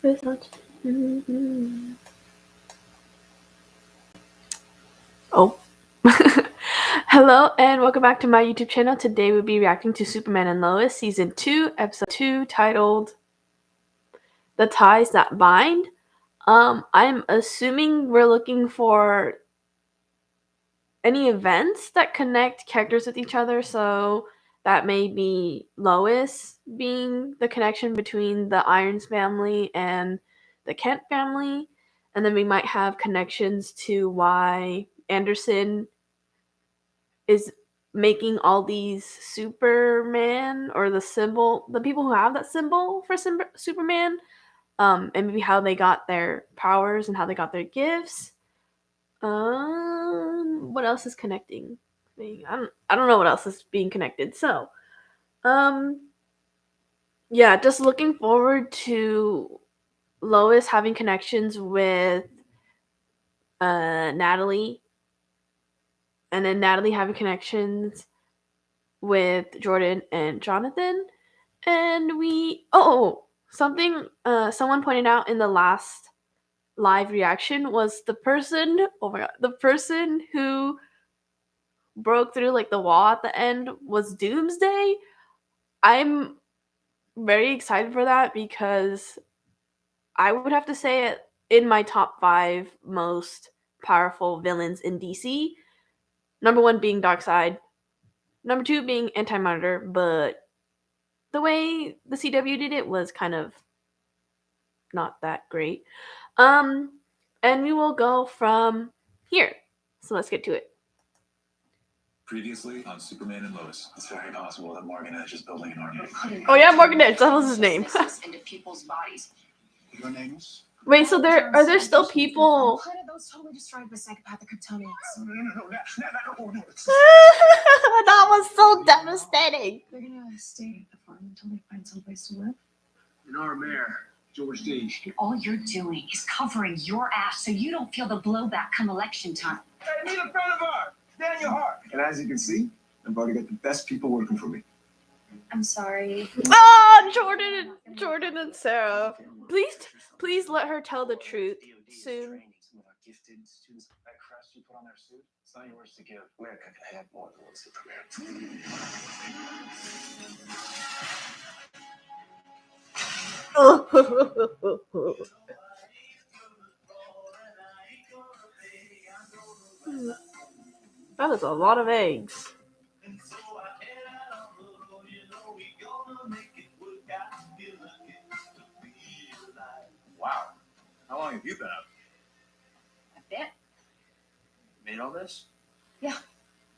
Oh. Hello and welcome back to my YouTube channel. Today we'll be reacting to Superman and Lois Season 2, Episode 2, titled The Ties That Bind. I'm assuming we're looking for any events that connect characters with each other, so that may be Lois being the connection between the Irons family and the Kent family, and then we might have connections to why Anderson is making all these Superman or the people who have that symbol for Superman, and maybe how they got their powers and how they got their gifts. What else is connecting? I don't know what else is being connected. So, yeah, just looking forward to Lois having connections with Natalie, and then Natalie having connections with Jordan and Jonathan. And something someone pointed out in the last live reaction was the person who broke through like the wall at the end was Doomsday. I'm very excited for that because I would have to say it in my top 5 most powerful villains in DC. Number 1 being Darkseid, number 2 being Anti-Monitor, but the way the CW did it was kind of not that great. And we will go from here. So let's get to it. Previously on Superman and Lois. It's very possible that Morgan Edge is building an army. Oh yeah, Morgan Edge, that was his name. Into people's bodies. Your name is? Wait, so are there still people? Planet that was totally destroyed by psychopathic Kryptonians. No. That was so devastating. They're gonna stay at the farm until they find someplace to live. And our mayor, George D. And all you're doing is covering your ass so you don't feel the blowback come election time. Hey, meet a friend of ours, Daniel Hart. And as you can see, I've already got the best people working for me. I'm sorry. Jordan and Sarah. Please let her tell the truth soon. It's not yours to give. America can have more than one Superman. That is a lot of eggs. Wow. How long have you been up? A bit. Made all this? Yeah.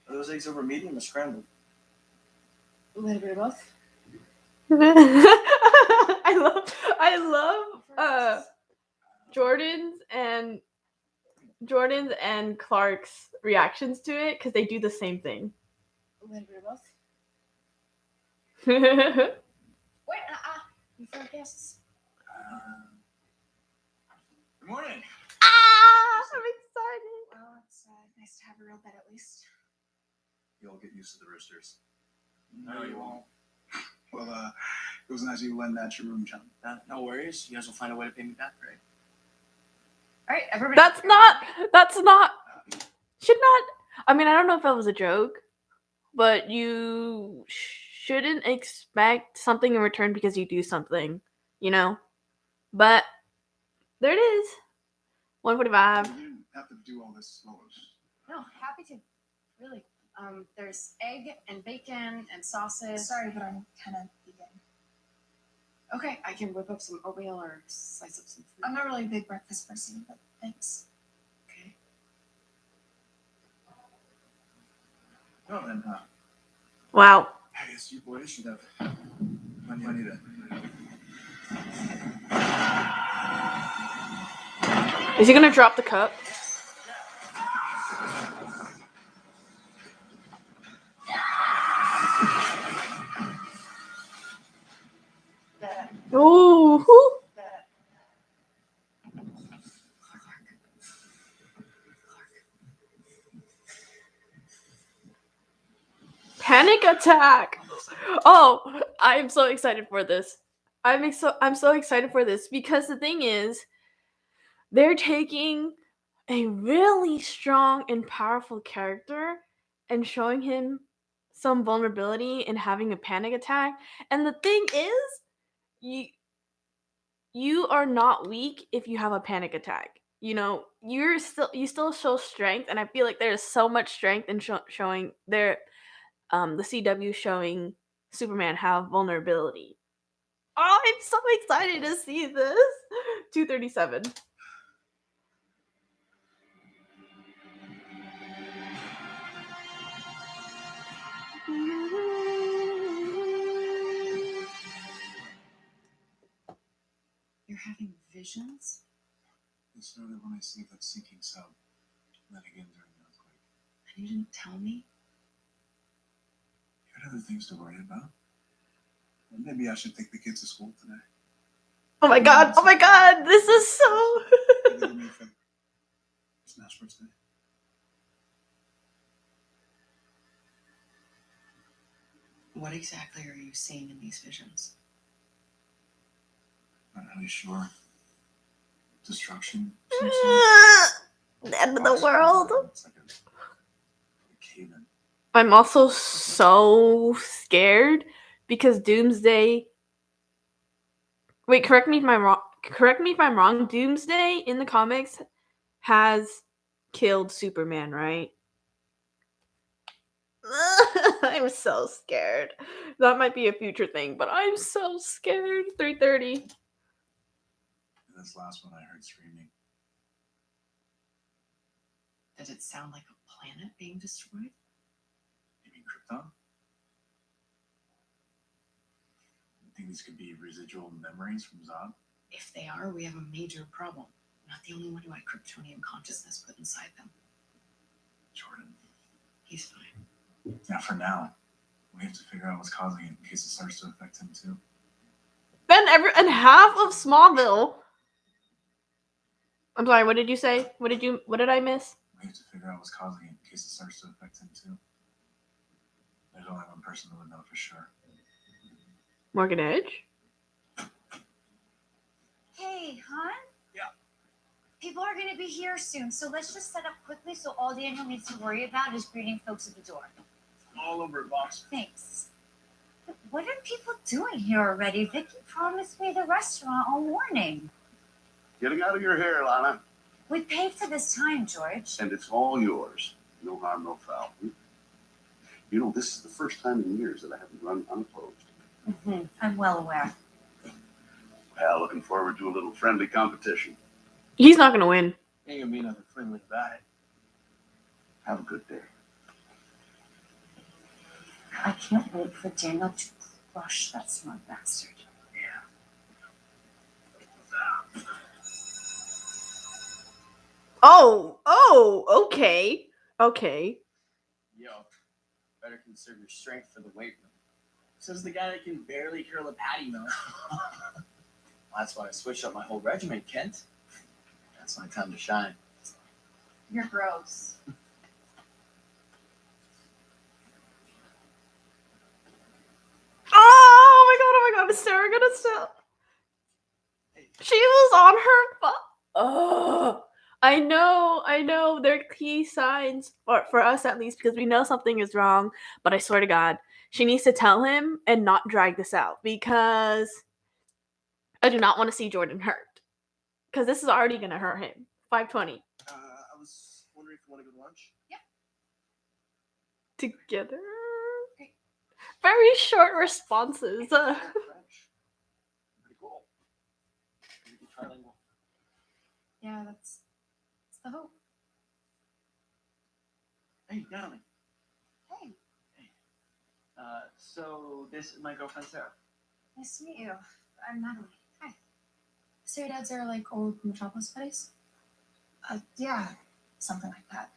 Are those eggs over medium or scrambled? A little bit of both. I love Jordan's and Clark's reactions to it because they do the same thing. A little bit of both. Wait, You for guests. Good morning. I'm excited. Well, it's nice to have a real bed at least. You'll get used to the roosters. No, you won't. Well, it was nice of you to lend that your room, John. No worries. You guys will find a way to pay me back, right? All right, everybody. Should not. I mean, I don't know if that was a joke, but you shouldn't expect something in return because you do something, you know? But there it is. 145. You didn't have to do all this, Lois. No, happy to. Really. There's egg and bacon and sausage. Sorry, but I'm kind of vegan. Okay, I can whip up some oatmeal or slice up some fruit. I'm not really a big breakfast person, but thanks. Okay. Well then, Wow. I guess you boys should have plenty to. Is he gonna drop the cup? Ooh. Panic attack. Oh, I am so excited for this. I'm so excited for this because the thing is, they're taking a really strong and powerful character and showing him some vulnerability and having a panic attack. And the thing is, you are not weak if you have a panic attack. You still show strength, and I feel like there's so much strength in showing their the CW showing Superman have vulnerability. Oh, I'm so excited to see this. 237. You're having visions? It started when I saved that sinking sub, and then again during the earthquake. And you didn't tell me? You had other things to worry about. Well, maybe I should take the kids to school today. Oh my god, this is so... Maybe do me a favor. It's Nashville's day. What exactly are you seeing in these visions? Not really sure. Destruction. Some sort. The end of the world. It's like a cave-in. I'm also so scared because Doomsday... Wait, correct me if I'm wrong. Doomsday in the comics has killed Superman, right? I'm so scared. That might be a future thing, but I'm so scared. 3:30. And this last one I heard screaming. Did it sound like a planet being destroyed? You mean Krypton? You think these could be residual memories from Zod? If they are, we have a major problem. I'm not the only one who had Kryptonian consciousness put inside them. Jordan. He's fine. Yeah, for now. We have to figure out what's causing it in case it starts to affect him too. And half of Smallville. I'm sorry, what did you say? What did I miss? We have to figure out what's causing it in case it starts to affect him too. There's only one person who would know for sure. Morgan Edge? Hey, hon? Yeah. People are going to be here soon, so let's just set up quickly so all Daniel needs to worry about is greeting folks at the door. All over it, boss. Thanks. But what are people doing here already? Vicky promised me the restaurant all morning. Getting out of your hair, Lana. We paid for this time, George. And it's all yours. No harm, no foul. You know, this is the first time in years that I haven't run unopposed. Mm-hmm. I'm well aware. Well, looking forward to a little friendly competition. He's not gonna win. Ain't gonna be nothing friendly about it. Have a good day. I can't wait for Daniel to crush that smart bastard. Oh, okay. Yo, better conserve your strength for the weight room. Says the guy that can barely curl a patty melt. That's why I switched up my whole regimen, Kent. That's my time to shine. You're gross. Oh my god, is Sarah gonna stop? She was on her Oh, I know. They're key signs for us at least because we know something is wrong. But I swear to God, she needs to tell him and not drag this out because I do not want to see Jordan hurt. Because this is already gonna hurt him. 5:20 I was wondering if you want to go to lunch? together. Great. Very short responses. French. Pretty cool. Maybe trilingual. Yeah, that's the hope. Hey, darling. Hey, So this is my girlfriend Sarah. nice to meet you. I'm Natalie. Hi. So your dads are like old Metropolis buddies? Yeah, something like that.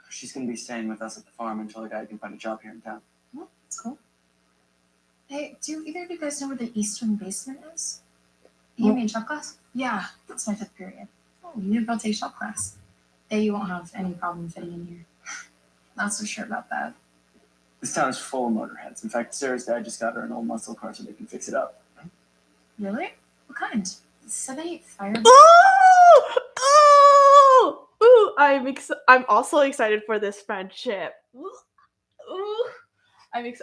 She's gonna be staying with us at the farm until the guy can find a job here in town. Well, that's cool. Hey, do either of you guys know where the eastern basement is? You mean shop class? Yeah, that's my 5th period. Oh, you need to go take shop class. You won't have any problem fitting in here. Not so sure about that. This town is full of motorheads. In fact, Sarah's dad just got her an old muscle car so they can fix it up. Really? What kind? 7-8 fire. Ooh! I'm also excited for this friendship. Ooh.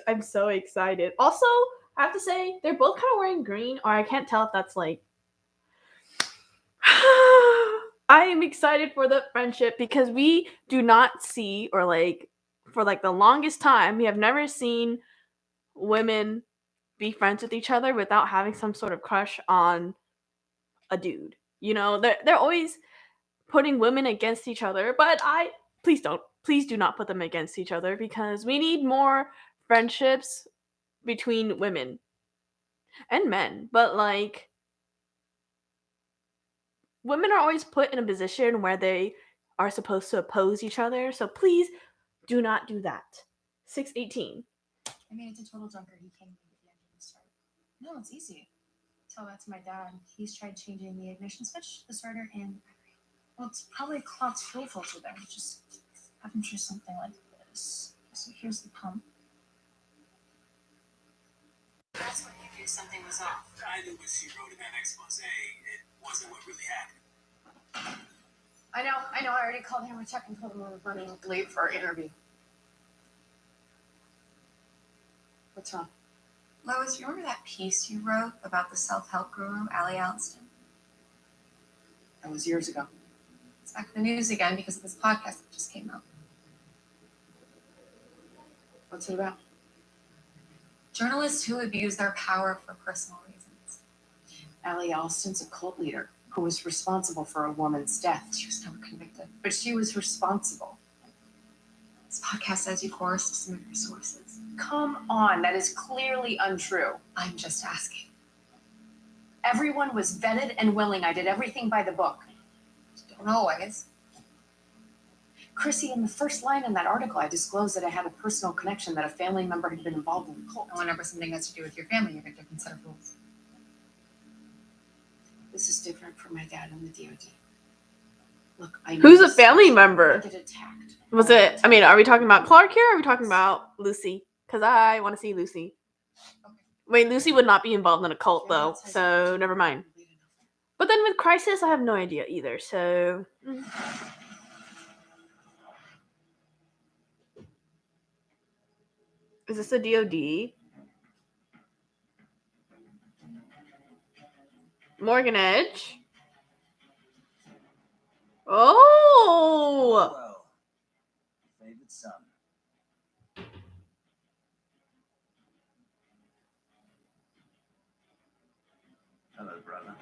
I'm so excited. Also, I have to say they're both kind of wearing green, or I can't tell if that's like. I am excited for the friendship because we do not see, or like for like the longest time, we have never seen women be friends with each other without having some sort of crush on a dude. You know, they're always putting women against each other, but please do not put them against each other because we need more friendships between women and men. But like women are always put in a position where they are supposed to oppose each other, so please do not do that. 618. I mean, it's a total junker. He came with the engine to start. No, it's easy. Tell that to my dad. He's tried changing the ignition switch, the starter, and well, it's probably a clogged fuel filter there. Just have him try something like this. So here's the pump. That's when you knew something was off. I knew what she wrote in that expose. It wasn't what really happened. I know. I already called Hammer Tech and told him we were running late for our interview. What's wrong? Lois, you remember that piece you wrote about the self-help guru, Allie Alston? That was years ago. It's back in the news again because of this podcast that just came out. What's it about? Journalists who abuse their power for personal reasons. Allie Alston's a cult leader who was responsible for a woman's death. She was never convicted, but she was responsible. This podcast says you coerced some of your sources. Come on, that is clearly untrue. I'm just asking. Everyone was vetted and willing. I did everything by the book. Don't always. Chrissy, in the first line in that article, I disclosed that I had a personal connection, that a family member had been involved in the cult. And whenever something has to do with your family, you have a different set of rules. This is different from my dad in the DOD. Look, I know Who's a this family sucks. member? I get attacked. Was it? I mean, are we talking about Clark here? Or are we talking about Lucy? Because I want to see Lucy. Okay. Wait, Lucy would not be involved in a cult Yeah, though, that's how you so get never mind. late enough. But then with Crisis, I have no idea either. So is this a DOD? Morgan Edge. Oh, Well, favorite son. Hello, brother.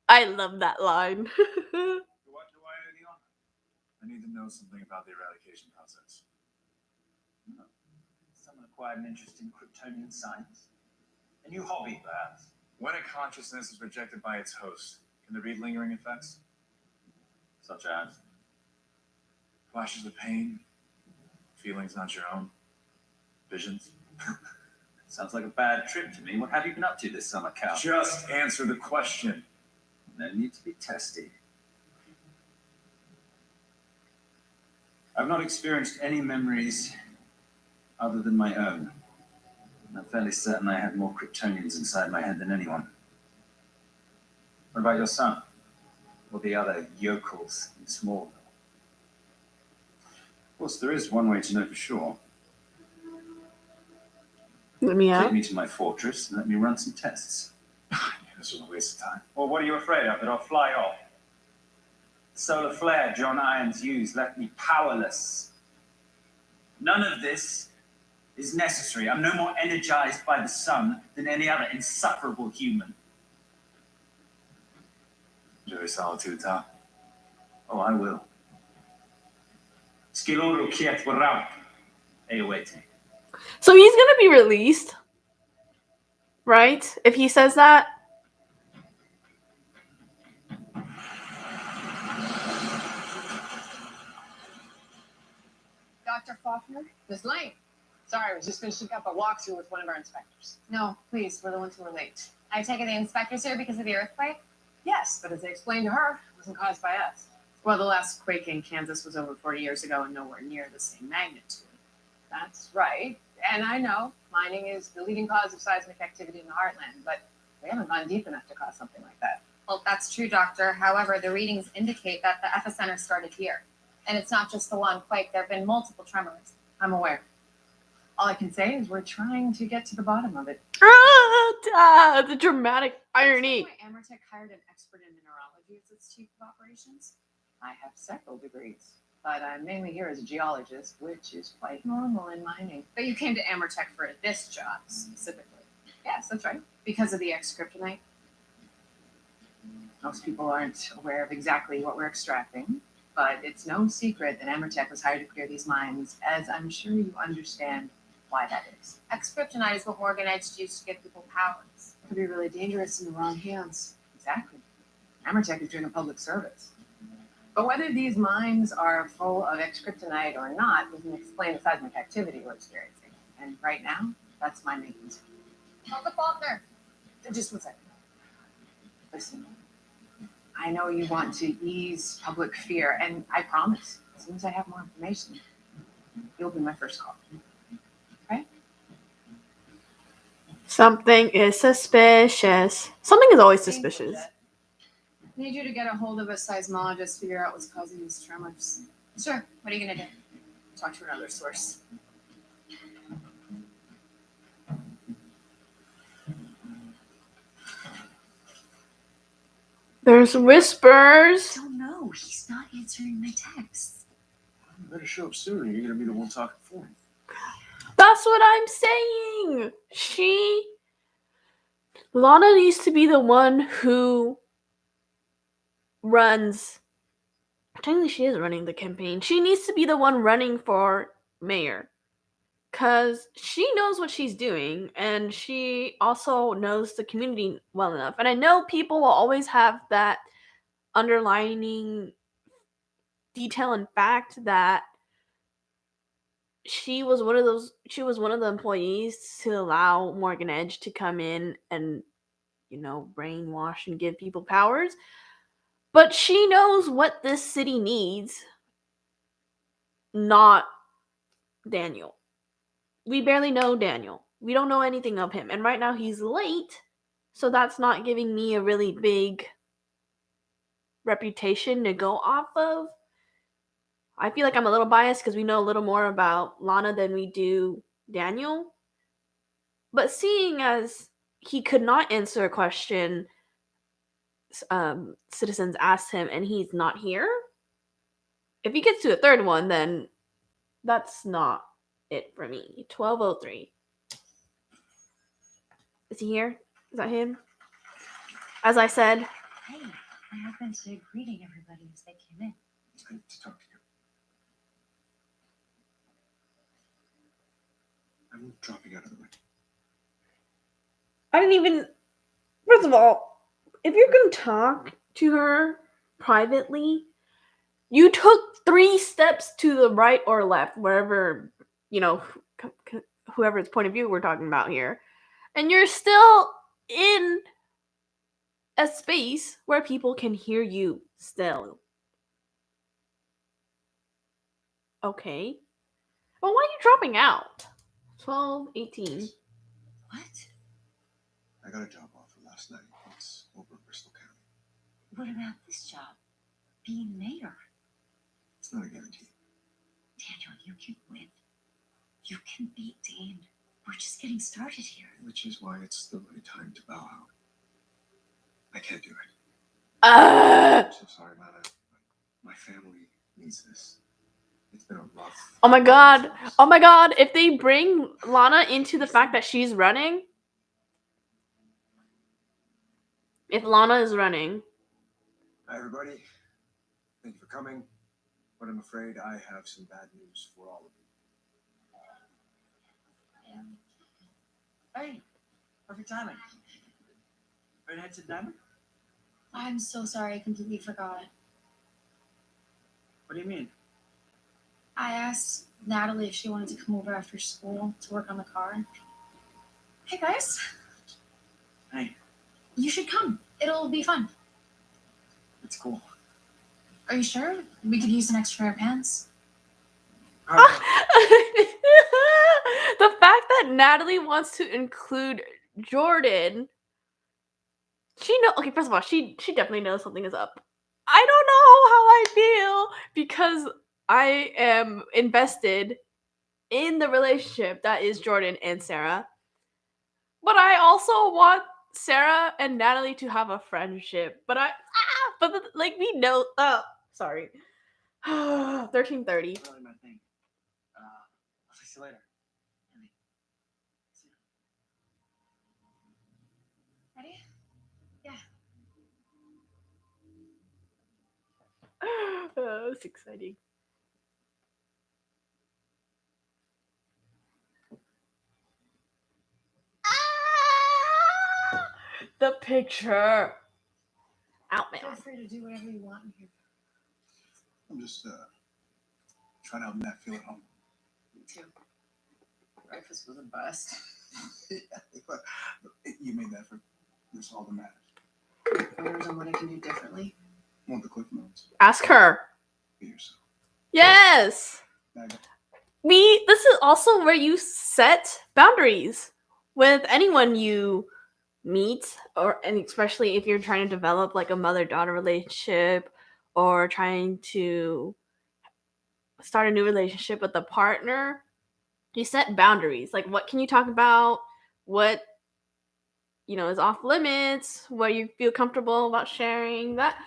I love that line. Do I owe the honor? I need to know something about the eradication process. Someone acquired an interest in Kryptonian science. A new hobby, perhaps. When a consciousness is rejected by its host, can there be lingering effects? Such as? Flashes of pain, feelings not your own, visions. Sounds like a bad trip to me. What have you been up to this summer, Cal? Just answer the question. No need to be testy. I've not experienced any memories other than my own. I'm fairly certain I had more Kryptonians inside my head than anyone. What about your son? Or the other yokels in Smallville? Of course, there is one way to know for sure. Let me Take out. me to my fortress and let me run some tests. This was a waste of time. Well, what are you afraid of? That I'll fly off? The solar flare John Irons used left me powerless. None of this is necessary. I'm no more energized by the sun than any other insufferable human. Enjoy solitude, Tal. Oh, I will. Skiloro kiet waraup. Eowete. So he's gonna be released, right? If he says that. Dr. Faulkner? Ms. Lane. Sorry, I was just finishing up a walkthrough with one of our inspectors. No, please, we're the ones who were late. I take it the inspector's here because of the earthquake? Yes, but as I explained to her, it wasn't caused by us. Well, the last quake in Kansas was over 40 years ago and nowhere near the same magnitude. That's right. And I know mining is the leading cause of seismic activity in the heartland, but we haven't gone deep enough to cause something like that. Well, that's true, Doctor. However, the readings indicate that the epicenter started here. And it's not just the one quake. There have been multiple tremors. I'm aware. All I can say is we're trying to get to the bottom of it. The dramatic irony. That's why Amertech hired an expert in mineralogy as its chief of operations. I have several degrees, but I'm mainly here as a geologist, which is quite normal in mining. But you came to Amertech for this job specifically. Yes, that's right. Because of the Kryptonite. Most people aren't aware of exactly what we're extracting, but it's no secret that Amertech was hired to clear these mines, as I'm sure you understand why that is. Kryptonite is what Morgan Edge used to give people powers. It could be really dangerous in the wrong hands. Exactly. Amertech is doing a public service. But whether these mines are full of Kryptonite or not doesn't explain the seismic activity we're experiencing. And right now, that's my main concern. Uncle Faulkner. Just 1 second. Listen, I know you want to ease public fear, and I promise, as soon as I have more information, you'll be my first call. Okay? Something is suspicious. Something is always suspicious. I need you to get a hold of a seismologist, figure out what's causing these tremors. Sure. What are you going to do? Talk to another source. There's whispers. I don't know. He's not answering my texts. You better show up sooner. You're gonna be the one talking for him. That's what I'm saying. Lana needs to be the one who runs. Technically, she is running the campaign. She needs to be the one running for mayor. Because she knows what she's doing, and she also knows the community well enough. And I know people will always have that underlining detail and fact that she was one of the employees to allow Morgan Edge to come in and, brainwash and give people powers. But she knows what this city needs, not Daniel. We barely know Daniel. We don't know anything of him. And right now he's late, so that's not giving me a really big reputation to go off of. I feel like I'm a little biased because we know a little more about Lana than we do Daniel. But seeing as he could not answer a question citizens asked him and he's not here, if he gets to a third one, then that's not it for me. 12:03. Is he here? Is that him? As I said. Hey, I happened to greeting everybody as they came in. It's good to talk to you. I'm dropping out of the way. I didn't even. First of all, if you're going to talk to her privately, you took 3 steps to the right or left, wherever, whoever's point of view we're talking about here. And you're still in a space where people can hear you still. Okay. Well, why are you dropping out? 12:18. What? I got a job offer last night. It's over in Bristol County. What about this job? Being mayor? It's not a guarantee. Daniel, you can win. You can beat Dean. We're just getting started here. Which is why it's the right time to bow out. I can't do it. Uh, I'm so sorry, Lana. My family needs this. It's been a rough. Oh my god. If they bring Lana into the fact that she's running. If Lana is running. Hi, everybody. Thank you for coming. But I'm afraid I have some bad news for all of you. Hey, perfect timing. Ready to head to Diamond? I'm so sorry, I completely forgot. What do you mean? I asked Natalie if she wanted to come over after school to work on the car. Hey guys. Hey. You should come. It'll be fun. It's cool. Are you sure? We could use an extra pair of pants. The fact that Natalie wants to include Jordan, okay, first of all, she definitely knows something is up. I don't know how I feel because I am invested in the relationship that is Jordan and Sarah. But I also want Sarah and Natalie to have a friendship. But like we know. Sorry. 13:30. Really my thing. I'll see you later. Ready? Yeah. It's exciting. The picture. Out, Feel man. free to do whatever you want in here. I'm just trying to help Matt feel at home. Me too. Breakfast was a bust. You made that for that's all that matters. Photos on what I can do differently. Want the cliff notes? Ask her. Be yourself. Yes. Naga. This is also where you set boundaries with anyone you meet, and especially if you're trying to develop like a mother-daughter relationship or trying to start a new relationship with a partner. You set boundaries. Like, what can you talk about? What is off limits? What you feel comfortable about sharing? That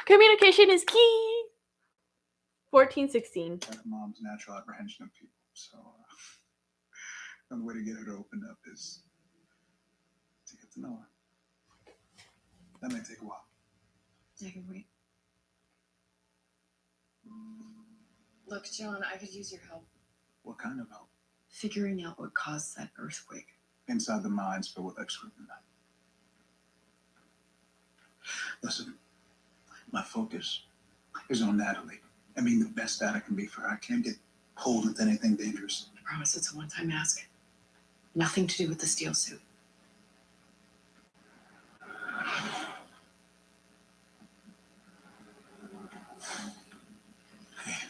communication is key. 14-16. That's mom's natural apprehension of people. So the only way to get her to open up is to get to know her. That may take a while. I can wait. Look, John, I could use your help What kind of help? figuring out what caused that earthquake. Inside the minds filled with excrement. Listen, my focus is on Natalie and being the best dad I can be for her. I can't get pulled into anything dangerous. I promise it's a one-time ask. Nothing to do with the steel suit.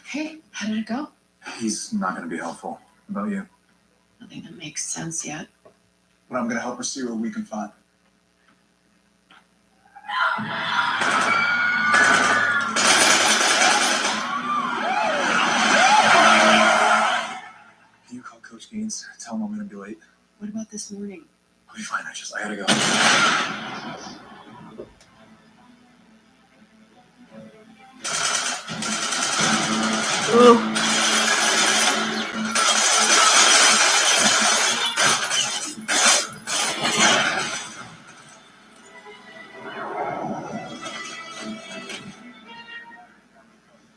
Hey, how did it go? He's not going to be helpful. About you? Nothing that makes sense yet. But I'm going to help her see what we can find. Can you call Coach Gaines? Tell him I'm going to be late. What about this morning? I'll be fine. I gotta go. Ooh.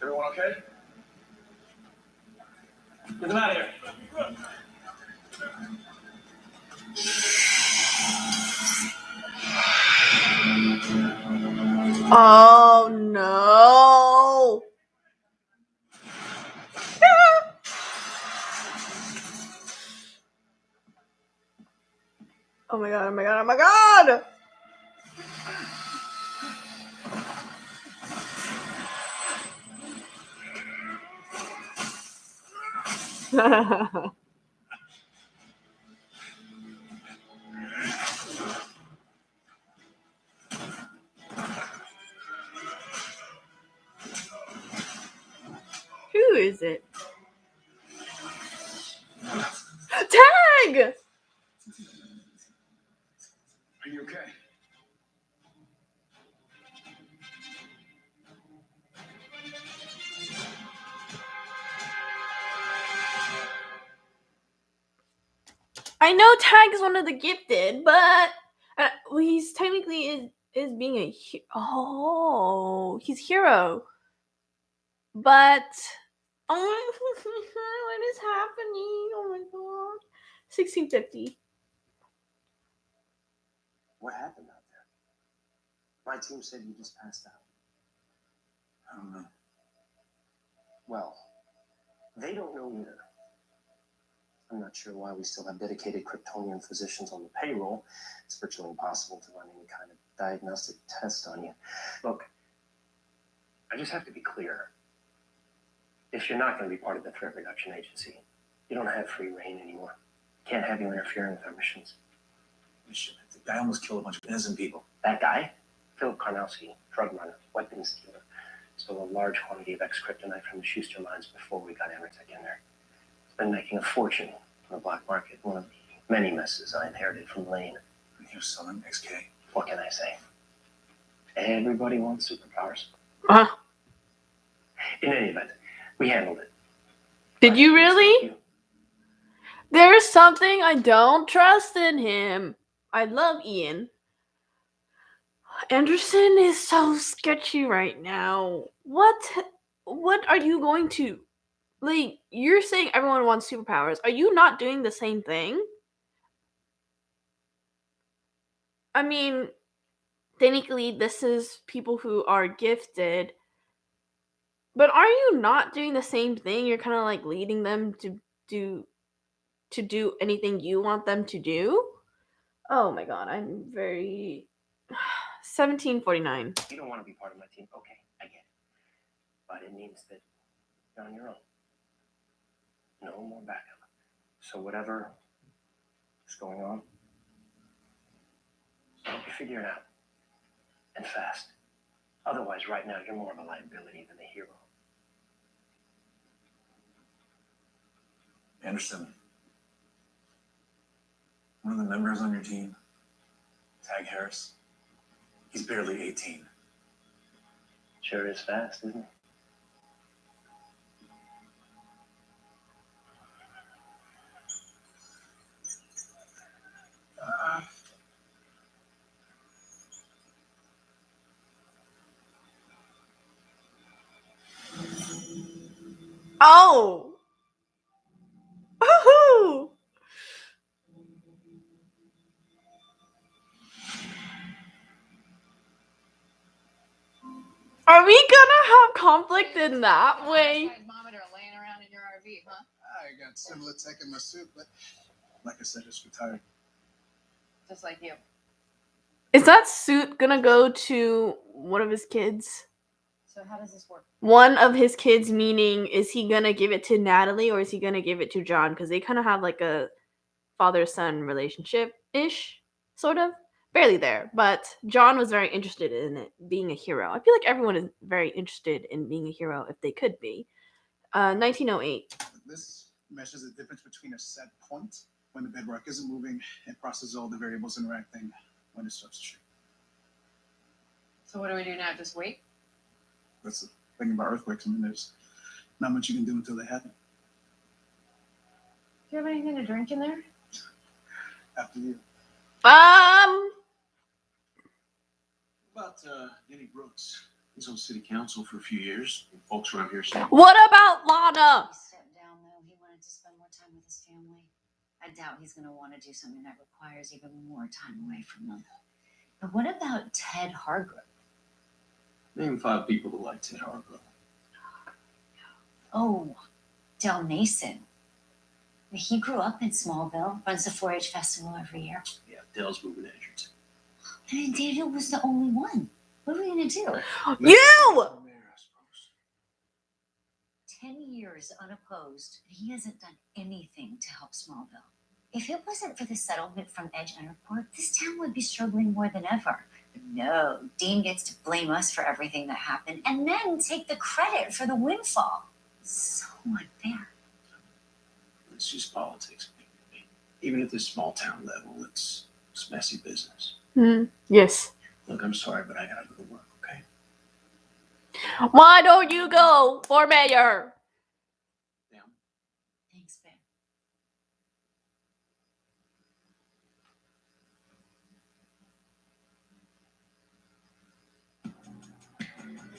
Everyone okay? Get them out of here. Oh no. Oh my god, oh my god, oh my god! Who is it? Tag! Are you okay? I know Tag is one of the gifted, but he's technically is being a he's hero. But what is happening? Oh my god. 1650. What happened out there? My team said you just passed out. I don't know. Well, they don't know either. I'm not sure why we still have dedicated Kryptonian physicians on the payroll. It's virtually impossible to run any kind of diagnostic test on you. Look, I just have to be clear. If you're not going to be part of the threat reduction agency, you don't have free reign anymore. Can't have you interfering with our missions. The guy almost killed a bunch of innocent people. That guy, Philip Karnowski, drug runner, weapons dealer, stole a large quantity of X-kryptonite from the Schuster mines before we got Amertech in there. He's been making a fortune on the black market, one of the many messes I inherited from Lane. And he was selling XK. What can I say? Everybody wants superpowers. In any event, we handled it. Did you really? There's something I don't trust in him. I love Ian. Anderson is so sketchy right now. What are you going to... Like, you're saying everyone wants superpowers. Are you not doing the same thing? I mean, technically, this is people who are gifted. But are you not doing the same thing? You're kind of like leading them to do anything you want them to do? Oh my god, I'm very... 1749. You don't want to be part of my team. Okay, I get it. But it means that you're on your own. No more backup. So whatever is going on, you figure it out. And fast. Otherwise, right now, you're more of a liability than a hero. Anderson. One of the members on your team, Tag Harris, he's barely 18. Sure is fast, isn't it? Oh! Woohoo! Are we gonna have conflict in that way? Seismometer laying around in your RV, huh? I got similar tech in my suit, but like I said, it's retired. Just like you. Is that suit gonna go to one of his kids? So how does this work? One of his kids, meaning, is he gonna give it to Natalie or is he gonna give it to John? Because they kind of have like a father-son relationship-ish, sort of. Barely there, but John was very interested in it being a hero. I feel like everyone is very interested in being a hero if they could be. 1908. This measures the difference between a set point when the bedrock isn't moving and processes all the variables interacting when it starts to shake. So what do we do now? Just wait? That's the thing about earthquakes. I mean, there's not much you can do until they happen. Do you have anything to drink in there? After you. About Danny Brooks. He's on city council for a few years. Folks around here say, What about Lana? He stepped down, though. He wanted to spend more time with his family. I doubt he's going to want to do something that requires even more time away from them. But what about Ted Hargrove? name 5 people who like Ted Hargrove. Oh, Del Mason. He grew up in Smallville, runs the 4-H festival every year. Yeah, Dell's moving Edgerton. And Daniel was the only one. What are we going to do? You! 10 years unopposed, and he hasn't done anything to help Smallville. If it wasn't for the settlement from Edge Airport, this town would be struggling more than ever. But no, Dean gets to blame us for everything that happened and then take the credit for the windfall. So unfair. It's just politics. Even at this small town level, it's messy business. Yes. Look, I'm sorry, but I gotta go to work, okay? Why don't you go for mayor? Yeah. Thanks, Ben.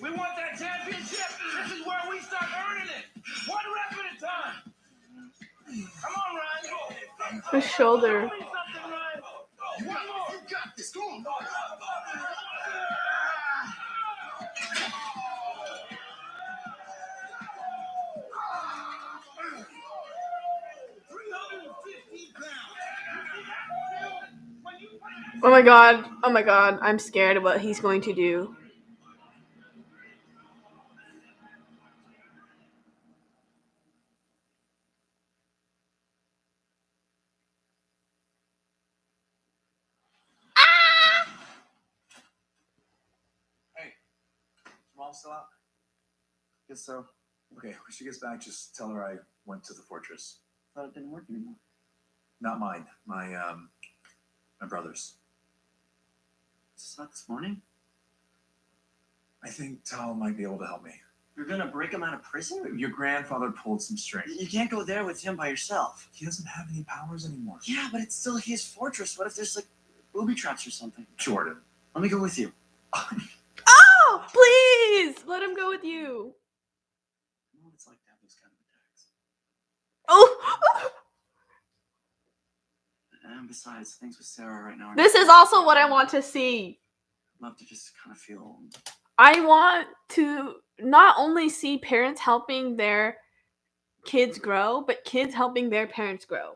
We want that championship. This is where we start earning it. One rep at a time. Come on, Ryan. The shoulder. Show me something, Ryan. One more. You got this. Go on. Oh my god. Oh my god. I'm scared of what he's going to do. still out? Guess so. Okay, when she gets back, just tell her I went to the fortress. Thought it didn't work anymore. Not mine. My brother's. Is this not this morning? I think Tal might be able to help me. You're gonna break him out of prison? Your grandfather pulled some strings. You can't go there with him by yourself. He doesn't have any powers anymore. Yeah, but it's still his fortress. What if there's like booby traps or something? Jordan. Let me go with you. Oh, please let him go with you. You know what it's like to have those kind of attacks. Oh, And besides, things with Sarah right now. this is also what I want to see. I'd love to just kind of feel. I want to not only see parents helping their kids grow, but kids helping their parents grow.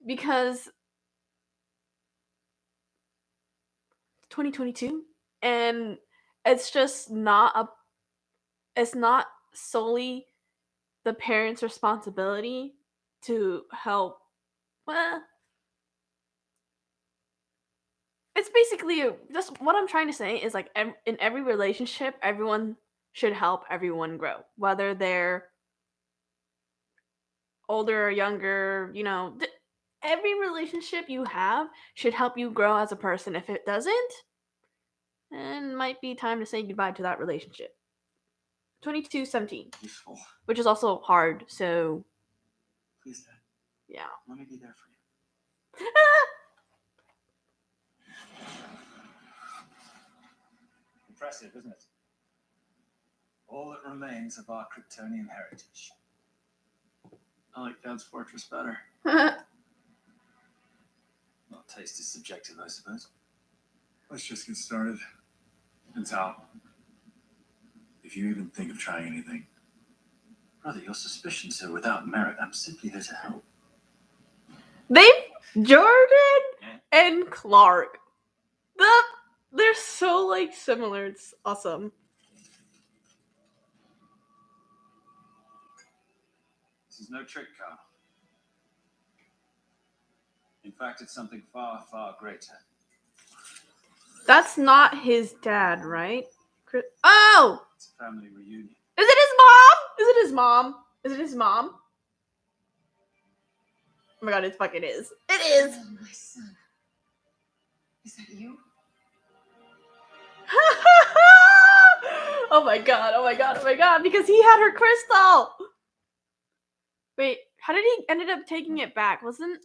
Because 2022 and it's just it's not solely the parents' responsibility to help. Well, it's basically just what I'm trying to say is like in every relationship, everyone should help everyone grow, whether they're older or younger. Every relationship you have should help you grow as a person. If it doesn't, then it might be time to say goodbye to that relationship. 22-17, Useful. which is also hard. So Please, Dad. yeah. Let me be there for you. Impressive, isn't it? All that remains of our Kryptonian heritage. I like Dad's fortress better. Well, taste is subjective, I suppose. Let's just get started. And Tal, if you even think of trying anything. Brother, your suspicions are without merit. I'm simply here to help. Jordan and Clark. They're so like similar. It's awesome. This is no trick, Carl. In fact, it's something far, far greater. That's not his dad, right? Oh! It's a family reunion. Is it his mom? Is it his mom? Is it his mom? Oh my god, it fucking is. It is! Oh, my son. Is that you? Oh my god, oh my god, oh my god, because he had her crystal! Wait, how did he ended up taking it back? Wasn't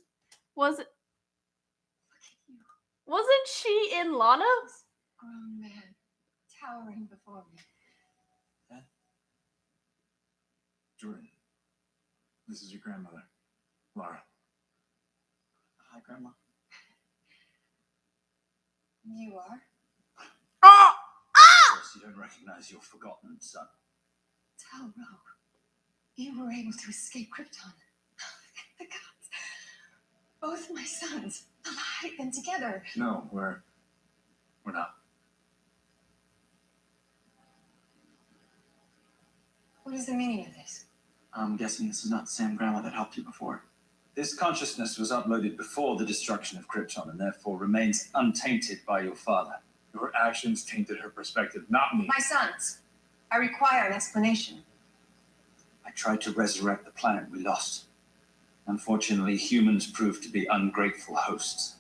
she in Lana? Grown man, towering before me. Jordan, this is your grandmother, Lara. Hi, Grandma. You are? Oh! Of course, you don't recognize your forgotten son. Tal-Rho, you were able to escape Krypton. The gods. Both my sons, alive and together. No, we're not. What is the meaning of this? I'm guessing this is not the same Grandma that helped you before. This consciousness was uploaded before the destruction of Krypton and therefore remains untainted by your father. Your actions tainted her perspective, not me. My sons, I require an explanation. I tried to resurrect the planet we lost. Unfortunately, humans proved to be ungrateful hosts.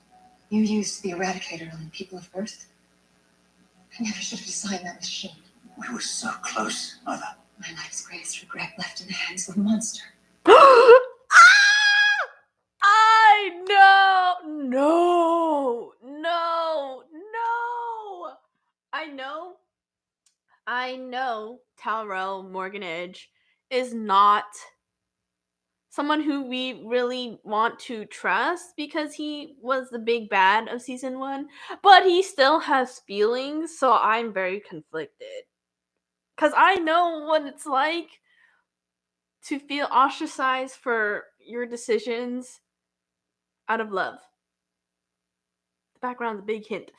You used the Eradicator on the people of Earth. I never should have designed that machine. We were so close, Mother. My life's greatest regret left in the hands of a monster. I know! No! I know Tal-Rho Morgan Edge is not someone who we really want to trust because he was the big bad of season 1, but he still has feelings, so I'm very conflicted. Because I know what it's like to feel ostracized for your decisions out of love. The background's a big hint.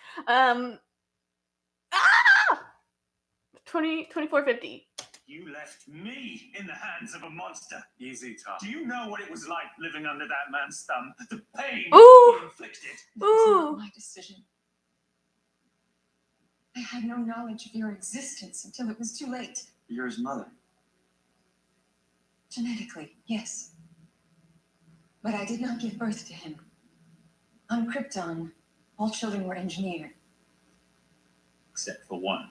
2450. You left me in the hands of a monster. Easy, Tal. Do you know what it was like living under that man's thumb? The pain Ooh. he inflicted. This was not my decision. I had no knowledge of your existence until it was too late. You're his mother. Genetically, yes. But I did not give birth to him. On Krypton, all children were engineered. Except for one.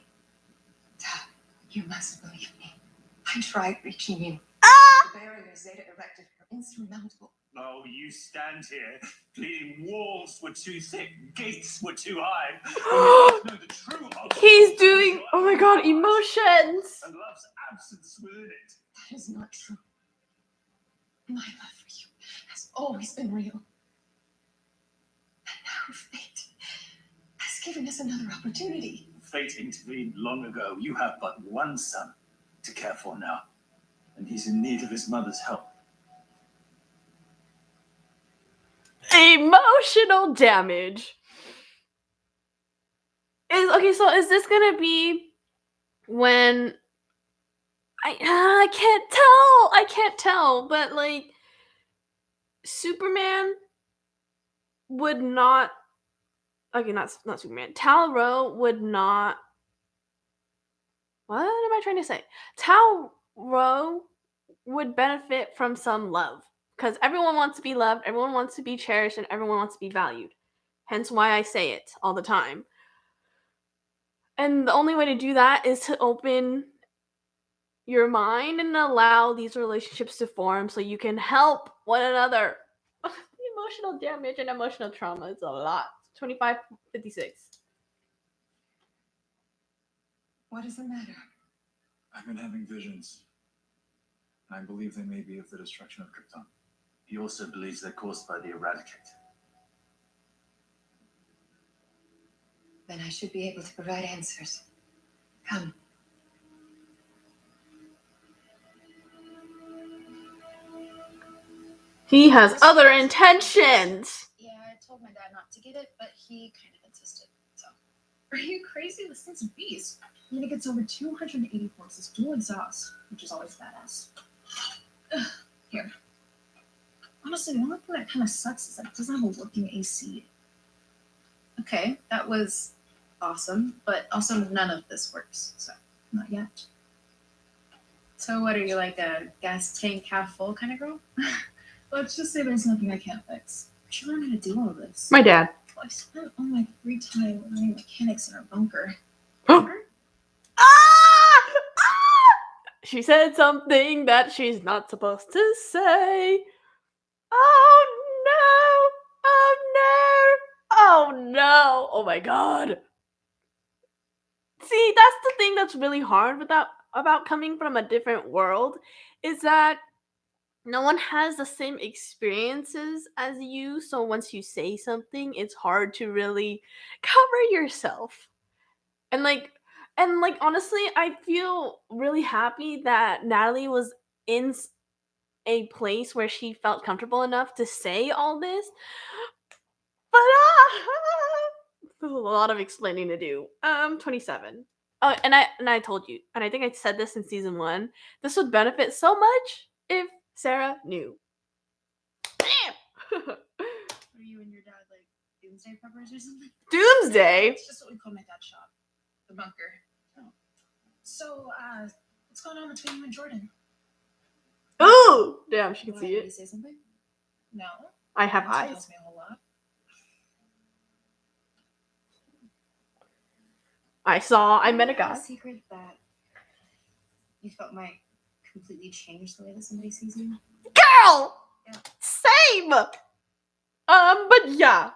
Tal, you must believe me. I tried reaching you. The barriers Zeta erected were insurmountable. Oh, you stand here pleading walls were too thick, gates were too high. When you know the true He's doing, oh my god, emotions. and love's absence within it. That is not true. My love for you has always been real. And now fate has given us another opportunity. Fate intervened long ago. You have but one son to care for now, and he's in need of his mother's help. Emotional damage. So is this gonna be when I can't tell, but like Superman would not, okay, not Superman. Tal-Rho would not. What am I trying to say? Tal-Rho would benefit from some love because everyone wants to be loved, everyone wants to be cherished, and everyone wants to be valued. Hence why I say it all the time. And the only way to do that is to open your mind and allow these relationships to form so you can help one another. The emotional damage and emotional trauma is a lot. 2556. What is the matter? I've been having visions, and I believe they may be of the destruction of Krypton. He also believes they're caused by the Eradicator. Then I should be able to provide answers. Come. He has other intentions. Yeah, I told my dad not to get it, but he kind of insisted. So, are you crazy? This thing's a beast. I mean, it gets over 280 horses, dual exhaust, which is always badass. Ugh, here. Honestly, the only thing that kind of sucks is that it doesn't have a working AC. Okay, that was awesome, but also none of this works, so not yet. So what are you, like a gas tank half full kind of girl? Let's just say there's nothing I can't fix. Where'd you learn how to do all this? My dad. Well, I spent all my free time learning mechanics in our bunker. She said something that she's not supposed to say. Oh no! Oh no! Oh no! Oh my god! See, that's the thing that's really hard about coming from a different world, is that no one has the same experiences as you, so once you say something, it's hard to really cover yourself. And honestly, I feel really happy that Natalie was in a place where she felt comfortable enough to say all this. But there's a lot of explaining to do. 27. Oh, and I told you, and I think I said this in season 1. This would benefit so much if Sarah knew. Damn. Are you and your dad like doomsday preppers or something? Doomsday? It's just what we call my dad's shop. The bunker. Oh. So, what's going on between you and Jordan? Ooh! Damn, she can see Did he it. say something? No. I have That eyes. tells me a whole lot. I met a guy. A secret that you felt might completely change the way that somebody sees you? Girl! Yeah. Same! But yeah.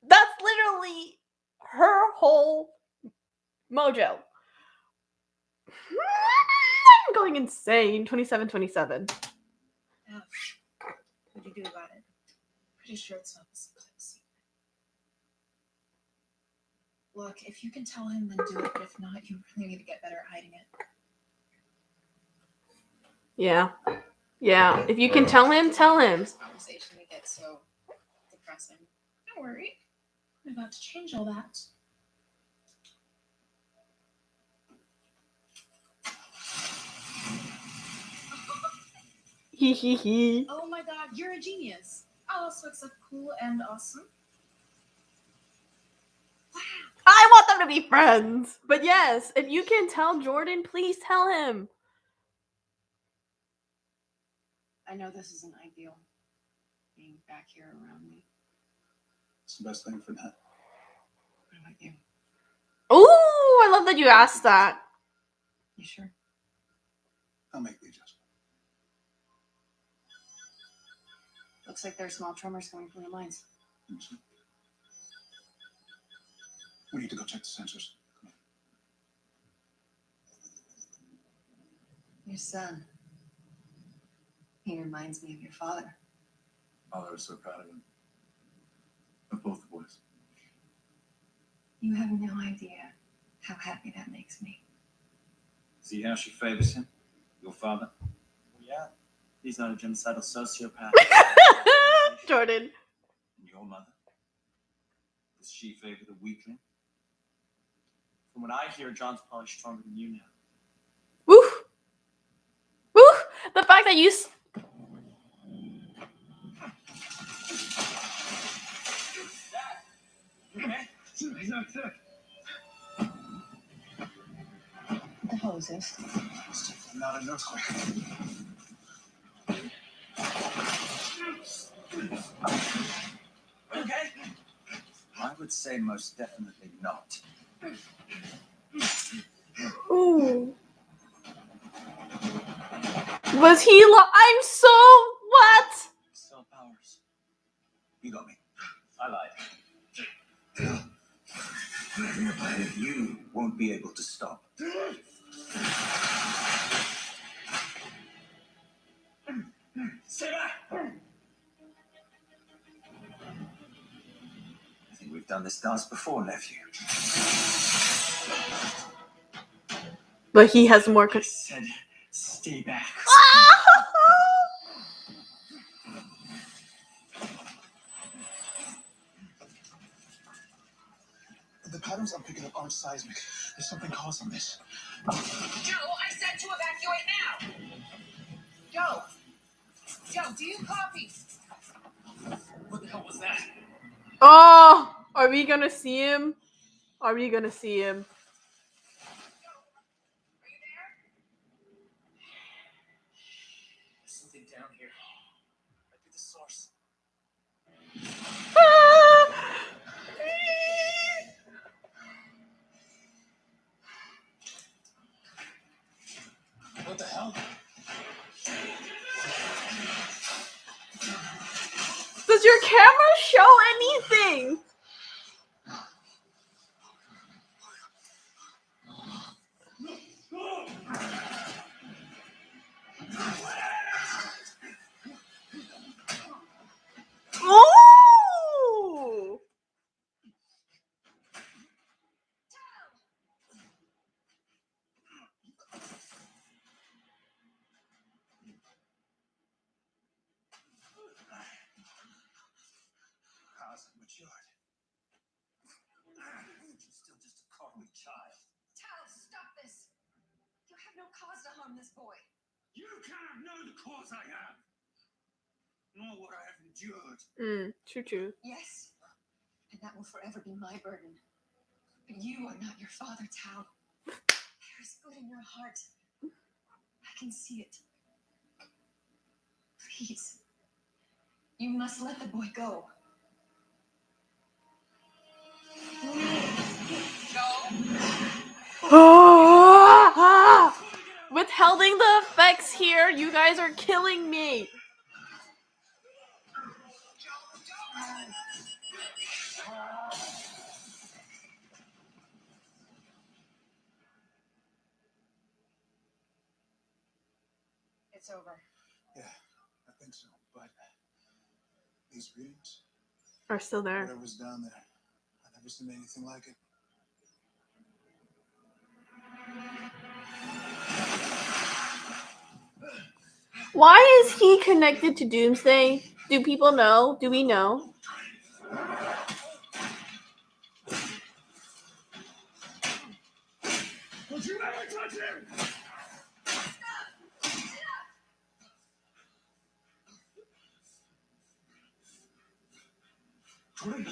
That's literally her whole mojo. I'm going insane. 27. Yeah. What'd you do about it? Pretty sure it's not the same type of secret. Look, if you can tell him, then do it. But if not, you really need to get better at hiding it. Yeah. Yeah. If you can tell him, tell him. This conversation to get so depressing. Don't worry. I'm about to change all that. Hee hee hee. Oh my god, you're a genius. I also accept cool and awesome. Wow. I want them to be friends. But yes, if you can tell Jordan, please tell him. I know this isn't ideal, being back here around me. It's the best thing for now. What about you? Ooh, I love that you asked that. You sure? I'll make the adjustment. Looks like there's small tremors coming from the mines. We need to go check the sensors. Come on. Your son. He reminds me of your father. Father was so proud of him. Of both the boys. You have no idea how happy that makes me. See how she favors him? Your father? Well, yeah, he's not a genocidal sociopath. Jordan. And your mother? Does she favor the weakling? From what I hear, John's probably stronger than you now. Woo! Woo! The fact that you... Okay? He's not sick. What the hell is this? It's definitely not an earthquake. Okay? I would say most definitely not. Ooh. Was he I'm so... What? Cell powers. You got me. I lied. You won't be able to stop. Stay back! I think we've done this dance before, nephew. But he has more... I said, stay back. The patterns I'm picking up aren't seismic. There's something causing this. Joe, I said to evacuate now! Joe, do you copy? What the hell was that? Oh! Are we gonna see him? Are we gonna see him? Are you there? There's something down here. Might be the source. What the hell? Does your camera show anything? Ooh! Hasn't matured. Still just a coddly child. Tal, stop this! You have no cause to harm this boy. You can't know the cause I have. Nor what I have endured. True. Yes, and that will forever be my burden. But you are not your father, Tal. There is good in your heart. I can see it. Please, you must let the boy go. Withholding the effects here, you guys are killing me. It's over. Yeah, I think so. But these readings Are still there. whatever's down there, I've never seen anything like it. Why is he connected to Doomsday? Do people know? Do we know? Don't you ever touch him! Jordan!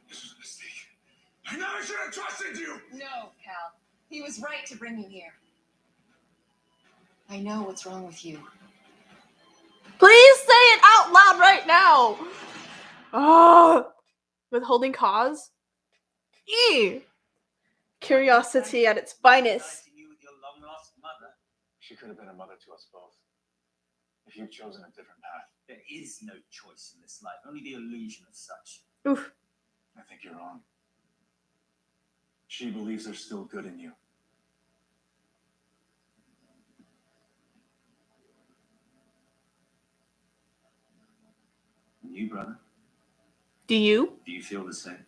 This is a mistake. should have trusted you! No, Cal. He was right to bring you here. I know what's wrong with you. Please say it out loud right now. Oh, withholding cause. Ew. Curiosity at its finest. You with your long-lost mother. She could have been a mother to us both. If you'd chosen a different path. There is no choice in this life, only the illusion of such. Oof. I think you're wrong. She believes there's still good in you. And you, brother? Do you? Do you feel the same?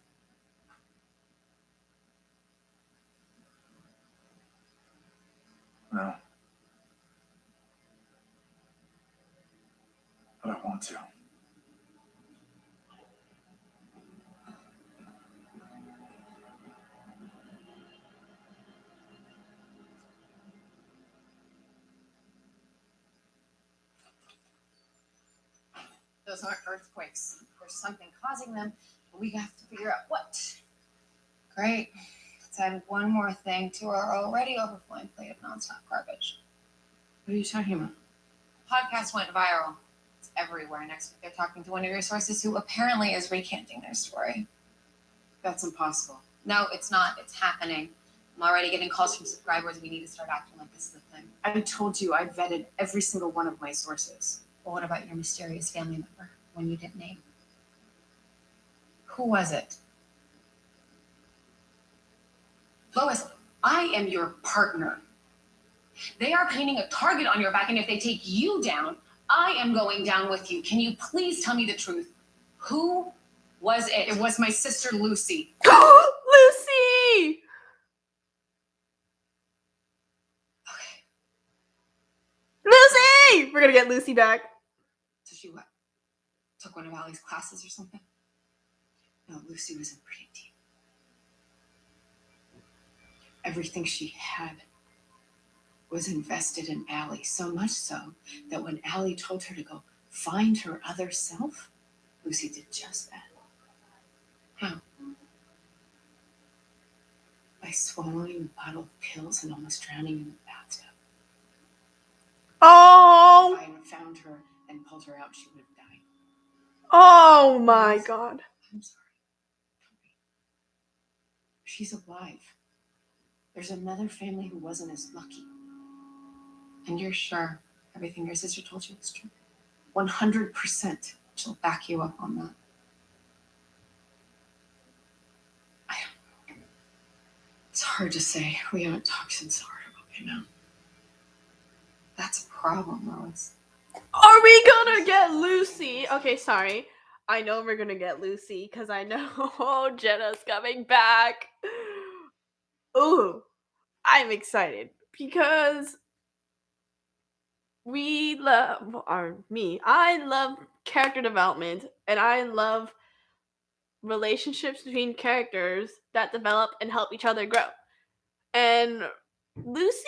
No. But I want to. Those aren't earthquakes. There's something causing them, and we have to figure out what. Great. Let's add one more thing to our already overflowing plate of nonstop garbage. What are you talking about? Podcast went viral. It's everywhere. Next week, they're talking to one of your sources who apparently is recanting their story. That's impossible. No, it's not. It's happening. I'm already getting calls from subscribers. We need to start acting like this is a thing. I told you I vetted every single one of my sources. Well, what about your mysterious family member, one you didn't name? Who was it? Lois, I am your partner. They are painting a target on your back, and if they take you down, I am going down with you. Can you please tell me the truth? Who was it? It was my sister Lucy. Lucy! Okay. Lucy! We're gonna get Lucy back. So she what? Took one of Allie's classes or something? No, Lucy was in pretty deep. Everything she had was invested in Allie, so much so that when Allie told her to go find her other self, Lucy did just that. How? By swallowing a bottle of pills and almost drowning in the bathtub. Oh! If I hadn't found her and pulled her out, she would have died. Oh my god. I'm sorry. She's alive. There's another family who wasn't as lucky. And you're sure everything your sister told you is true? 100%. She'll back you up on that. I don't know. It's hard to say. We haven't talked since article came out. That's a problem, Lois. Are we gonna get Lucy? Okay, sorry. I know we're gonna get Lucy because I know Jenna's coming back. Ooh, I'm excited because I love character development and I love relationships between characters that develop and help each other grow. And Lucy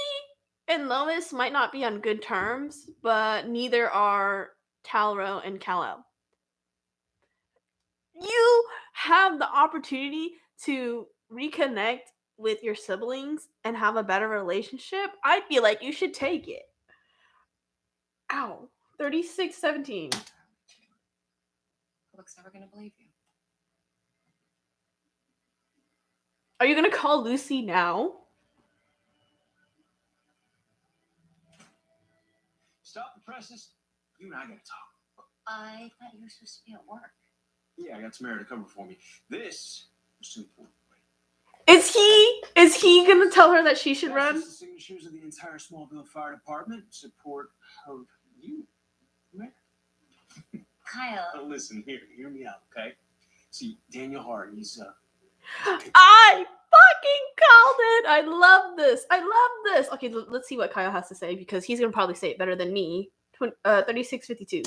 and Lois might not be on good terms, but neither are Tal-Rho and Kal-El. You have the opportunity to reconnect with your siblings and have a better relationship. I feel like you should take it. Ow. 3617. Public's never gonna believe you. Are you gonna call Lucy now? Stop the presses. You and I gotta talk. I thought you were supposed to be at work. Yeah, I got Samara to cover for me. This is too important. Is he gonna tell her that she should run? The signatures of the entire Smallville Fire Department support of you, Mayor. Kyle. Listen, hear me out, okay? See, Daniel Hart, he's I fucking called it. I love this. Okay, let's see what Kyle has to say because he's gonna probably say it better than me. 3652.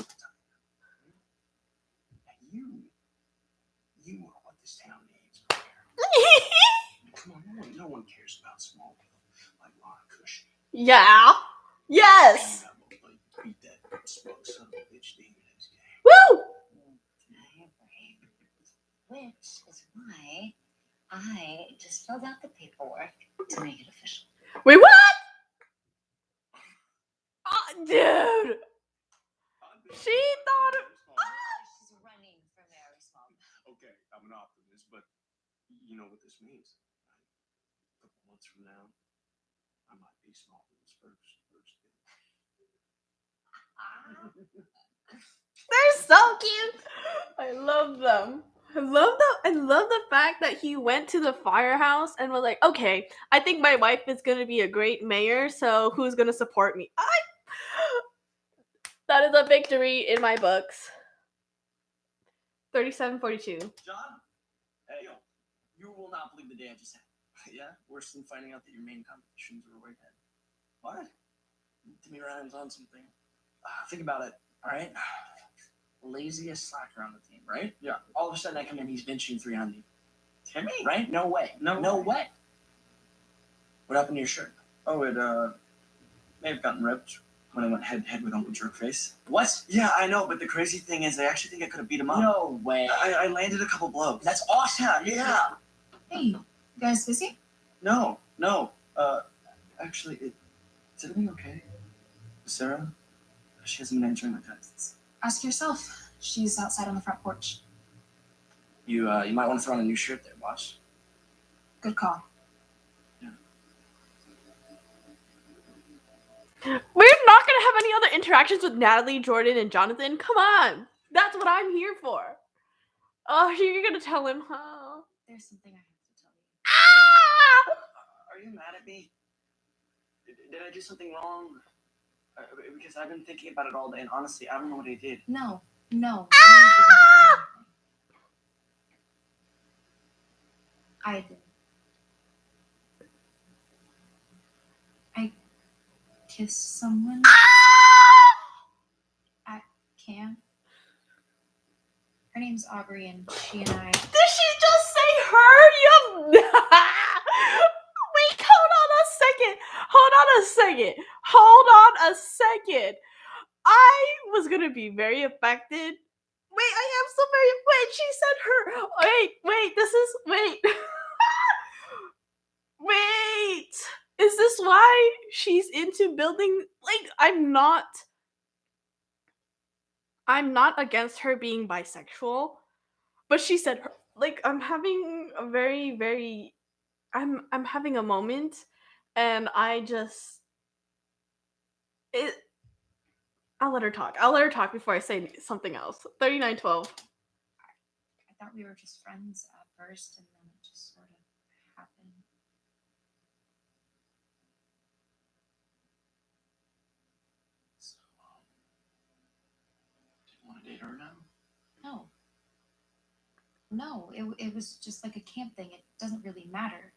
You are what this town needs. Come on, no one cares about Smallville like Lana Cushing. Yeah. Yes. Beat that smug son of a bitch demon in his game. Woo! Which is why I just filled out the paperwork to make it official. Wait, what? Dude! She thought of... She's running for mayor of Smallville. Okay, I'm an optimist, but you know what this means. A couple months from now, I might be Smallville's first. They're so cute. I love them. I love the fact that he went to the firehouse and was like, okay, I think my wife is gonna be a great mayor, so who's gonna support me? That is a victory in my books. 3742. John? Hey, yo. You will not believe the day I just had. Yeah? Worse than finding out that your main competitions were way ahead. What? Timmy Ryan's on something. Think about it, alright? Laziest slacker on the team, right? Yeah. All of a sudden I come in, he's benching 300. Timmy? Right? No way. No way. What happened to your shirt? Oh, it may have gotten ripped when I went head to head with Uncle Jerkface. What? Yeah, I know, but the crazy thing is I actually think I could have beat him up. No way. I landed a couple blows. That's awesome. Yeah. Hey, you guys busy? No. Actually, is everything okay? Sarah? She hasn't been answering my texts. Ask yourself. She's outside on the front porch. You might want to throw on a new shirt there, boss. Good call. We're not gonna have any other interactions with Natalie, Jordan, and Jonathan. Come on. That's what I'm here for. Oh, you're gonna tell him, huh? There's something I have to tell you. Are you mad at me? Did I do something wrong? Because I've been thinking about it all day, and honestly, I don't know what I did. No. You didn't do anything. I did. I kissed someone at camp. Her name's Aubrey, and she and I... Did she just say her? Wait, hold on a second. I was gonna be very affected. Wait, I am so very... Wait, she said her... Wait. Wait. Is this why she's into building... Like, I'm not against her being bisexual, but she said her... Like, I'm having a very, very... I'm having a moment, and I just... I'll let her talk before I say something else. 3912. I thought we were just friends at first, and then it just sort of happened. So, do you want to date her now? No, it was just like a camp thing. It doesn't really matter.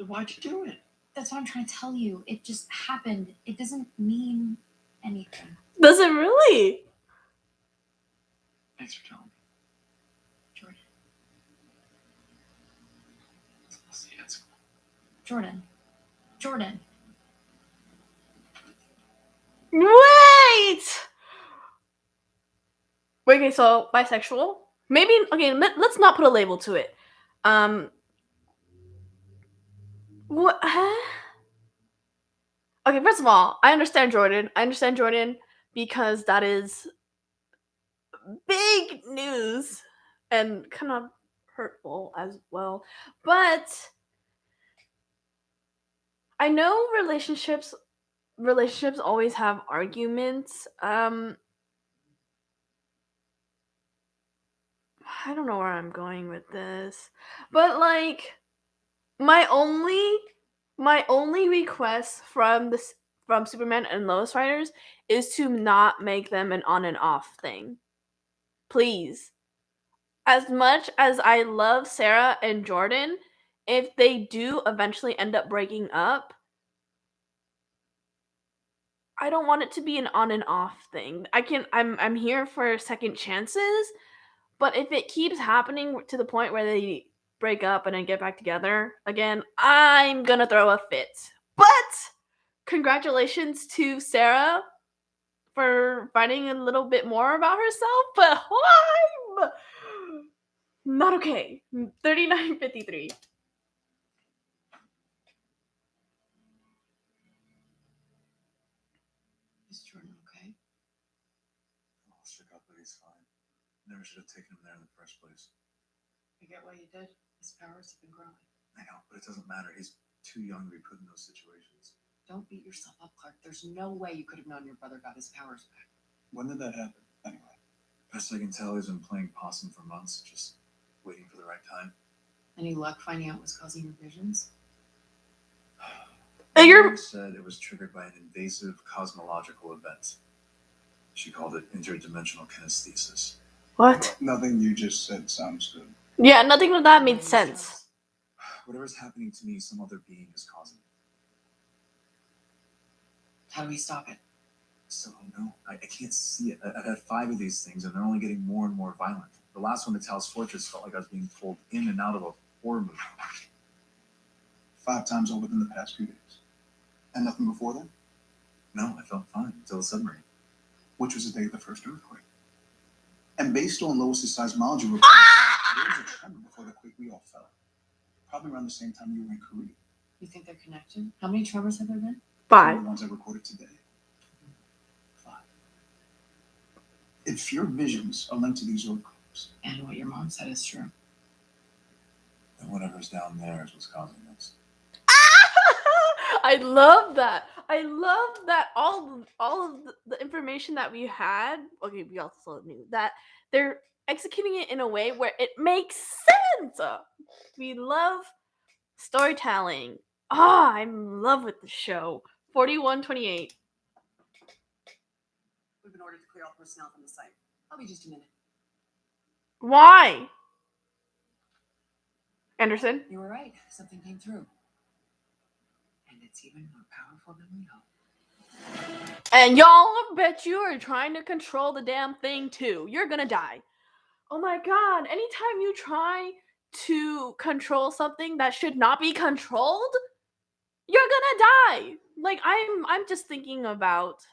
Why'd you do it? That's what I'm trying to tell you. It just happened. It doesn't mean anything. Does it really? Thanks for telling me. Jordan. I'll see you at school. Jordan. Wait, okay, so bisexual. Maybe, okay, let's not put a label to it. What? Okay, first of all, I understand Jordan because that is big news and kind of hurtful as well. But I know relationships always have arguments. I don't know where I'm going with this, but like my only request from Superman and Lois writers is to not make them an on and off thing. Please. As much as I love Sarah and Jordan, if they do eventually end up breaking up, I don't want it to be an on and off thing. I'm here for second chances, but if it keeps happening to the point where they break up and then get back together again, I'm gonna throw a fit. But congratulations to Sarah for finding a little bit more about herself. But why? Not okay. 3953. Is Jordan okay? All shook up, but he's fine. Never should have taken him there in the first place. I get why you did. His powers have been growing. I know, but it doesn't matter. He's too young to be put in those situations. Don't beat yourself up, Clark. There's no way you could have known your brother got his powers back. When did that happen, anyway? Best I can tell, he's been playing possum for months, just waiting for the right time. Any luck finding out what's causing your visions? You're said it was triggered by an invasive cosmological event. She called it interdimensional kinesthesis. what? Nothing you just said sounds good. Yeah, nothing of that made sense. Whatever's happening to me, some other being is causing it. How do we stop it? Still don't know. I can't see it. I've had 5 of these things, and they're only getting more and more violent. The last one, the Tal's Fortress, felt like I was being pulled in and out of a horror movie. 5 times over within the past few days. And nothing before then? No, I felt fine until the submarine. Which was the day of the first earthquake. And based on Lois' seismology report, there was a tremor before the quake we all felt. Probably around the same time you were in Korea. You think they're connected? How many tremors have there been? 5. The ones I recorded today. 5. If your visions are linked to these earthquakes, And what your mom said is true. And whatever's down there is what's causing this. I love that. I love that all of the information that we had. Okay, we also knew that they're executing it in a way where it makes sense. We love storytelling. I'm in love with the show. 4128. We've been ordered to clear all personnel from the site. I'll be just a minute. Why? Anderson? You were right. Something came through. And it's even more powerful than we hoped. And y'all, I bet you are trying to control the damn thing too. You're gonna die. Oh my god, anytime you try to control something that should not be controlled, you're gonna die. Like I'm just thinking about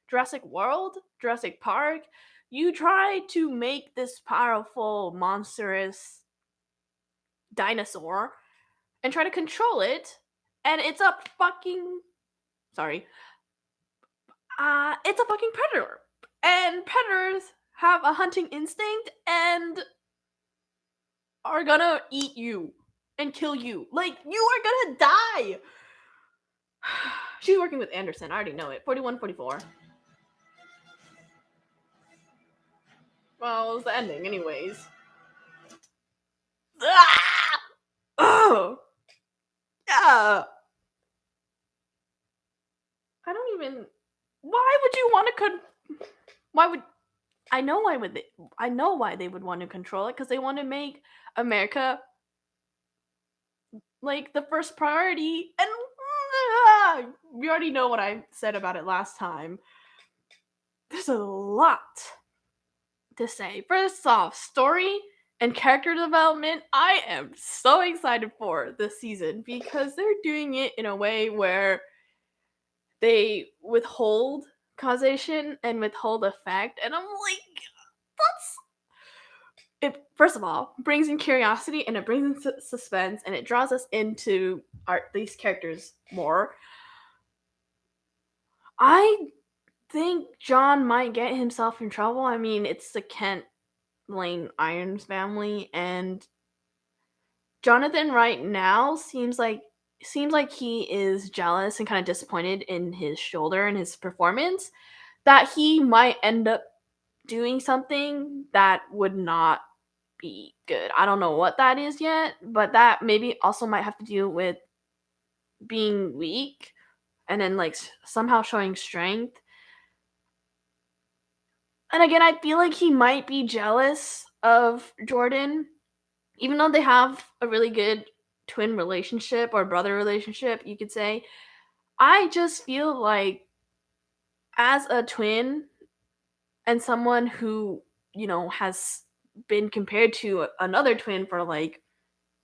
Jurassic World, Jurassic Park. You try to make this powerful, monstrous dinosaur and try to control it, and it's a fucking it's a fucking predator. And predators have a hunting instinct and are gonna eat you and kill you. Like, you are gonna die. She's working with Anderson. I already know it. 4144. Well, it was the ending, anyways. Ah! Oh! Yeah! I don't even... Why would you want to... Why would... I know why they would want to control it, because they want to make America like the first priority, and we already know what I said about it last time. There's a lot to say. First off, story and character development, I am so excited for this season because they're doing it in a way where they withhold causation and withhold effect, and I'm like, it first of all brings in curiosity and it brings in suspense and it draws us into these characters more. I think John might get himself in trouble. I mean, it's the Kent Lane Irons family, and Jonathan right now seems like he is jealous and kind of disappointed in his shoulder and his performance, that he might end up doing something that would not be good. I don't know what that is yet, but that maybe also might have to do with being weak and then like somehow showing strength. And again, I feel like he might be jealous of Jordan, even though they have a really good twin relationship or brother relationship, you could say. I just feel like as a twin and someone who, has been compared to another twin for like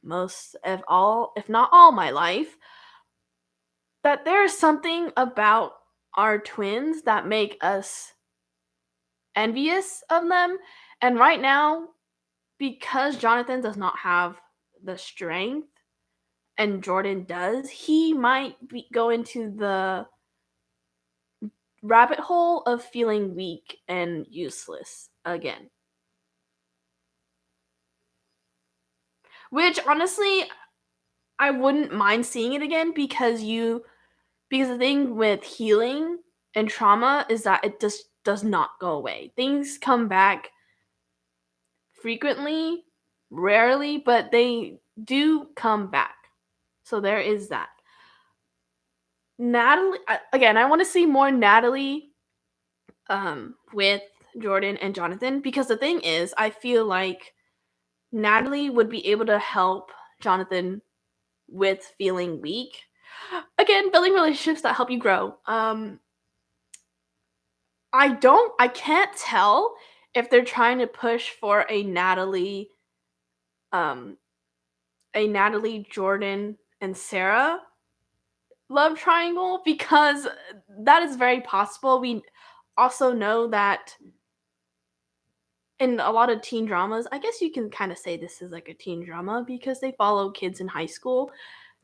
most of all, if not all my life, that there's something about our twins that make us envious of them. And right now, because Jonathan does not have the strength and Jordan does, he might go into the rabbit hole of feeling weak and useless again. Which honestly, I wouldn't mind seeing it again because the thing with healing and trauma is that it just does not go away. Things come back frequently, rarely, but they do come back. So there is that. Natalie, again, I want to see more Natalie with Jordan and Jonathan, because the thing is, I feel like Natalie would be able to help Jonathan with feeling weak. Again, building relationships that help you grow. I can't tell if they're trying to push for a Natalie, Jordan, and Sarah love triangle, because that is very possible. We also know that in a lot of teen dramas, I guess you can kind of say this is like a teen drama because they follow kids in high school.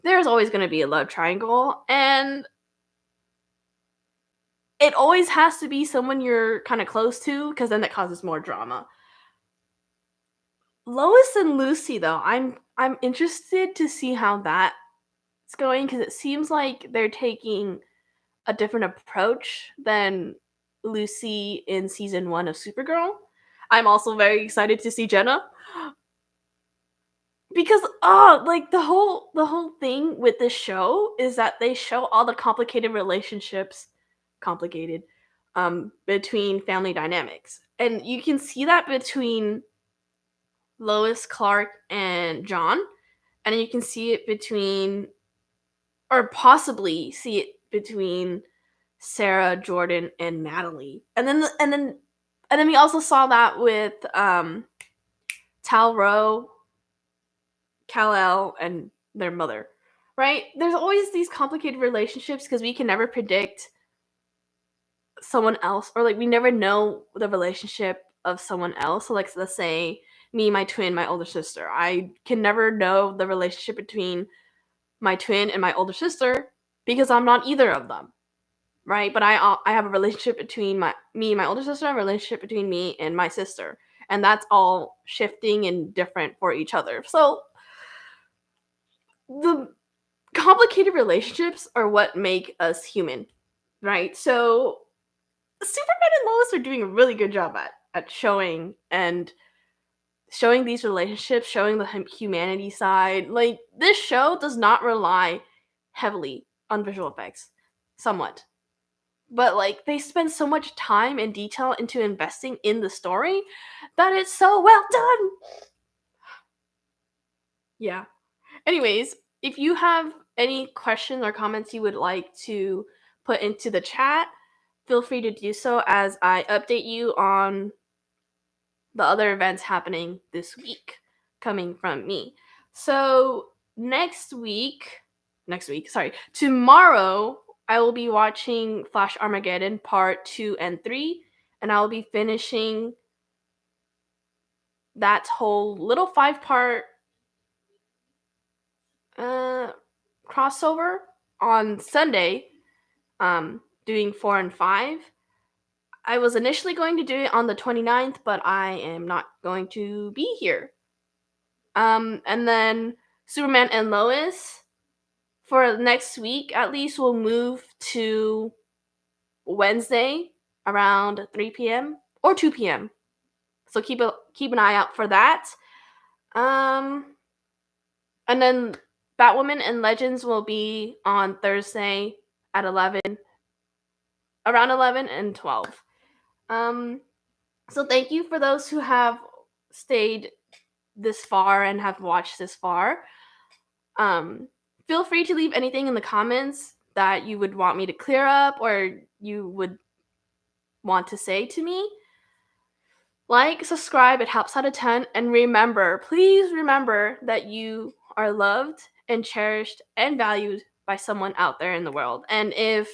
There's always going to be a love triangle, and it always has to be someone you're kind of close to, because then that causes more drama. Lois and Lucy, though, I'm interested to see how that's going, because it seems like they're taking a different approach than Lucy in season 1 of Supergirl. I'm also very excited to see Jenna, because like the whole thing with this show is that they show all the complicated relationships, between family dynamics, and you can see that between Lois, Clark, and John, and then you can see it between, or possibly see it between, Sarah, Jordan, and Natalie, and then we also saw that with Tal-Rho, Kal-El, and their mother, right? There's always these complicated relationships because we can never predict someone else, or like we never know the relationship of someone else. So like, let's say me, my twin, my older sister. I can never know the relationship between my twin and my older sister because I'm not either of them, right? But I have a relationship between me and my older sister, a relationship between me and my sister, and that's all shifting and different for each other. So the complicated relationships are what make us human, right? So Superman and Lois are doing a really good job at showing these relationships, showing the humanity side. Like, this show does not rely heavily on visual effects, somewhat. But like, they spend so much time and detail into investing in the story that it's so well done. Yeah. Anyways, if you have any questions or comments you would like to put into the chat, feel free to do so as I update you on the other events happening this week coming from me. So tomorrow I will be watching Flash Armageddon Part 2 and 3, and I will be finishing that whole little 5-part crossover on Sunday, doing 4 and 5. I was initially going to do it on the 29th, but I am not going to be here. And then Superman and Lois, for next week at least, will move to Wednesday around 3 p.m. or 2 p.m. So keep an eye out for that. And then Batwoman and Legends will be on Thursday at around 11 and 12. So thank you for those who have stayed this far and have watched this far. Feel free to leave anything in the comments that you would want me to clear up or you would want to say to me. Like, subscribe, it helps out a ton. And please remember that you are loved and cherished and valued by someone out there in the world. And if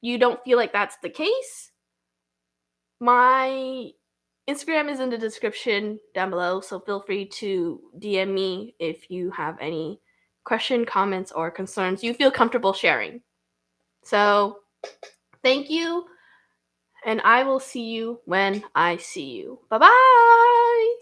you don't feel like that's the case, my Instagram is in the description down below, so feel free to DM me if you have any question, comments, or concerns you feel comfortable sharing. So, thank you, and I will see you when I see you. Bye-bye!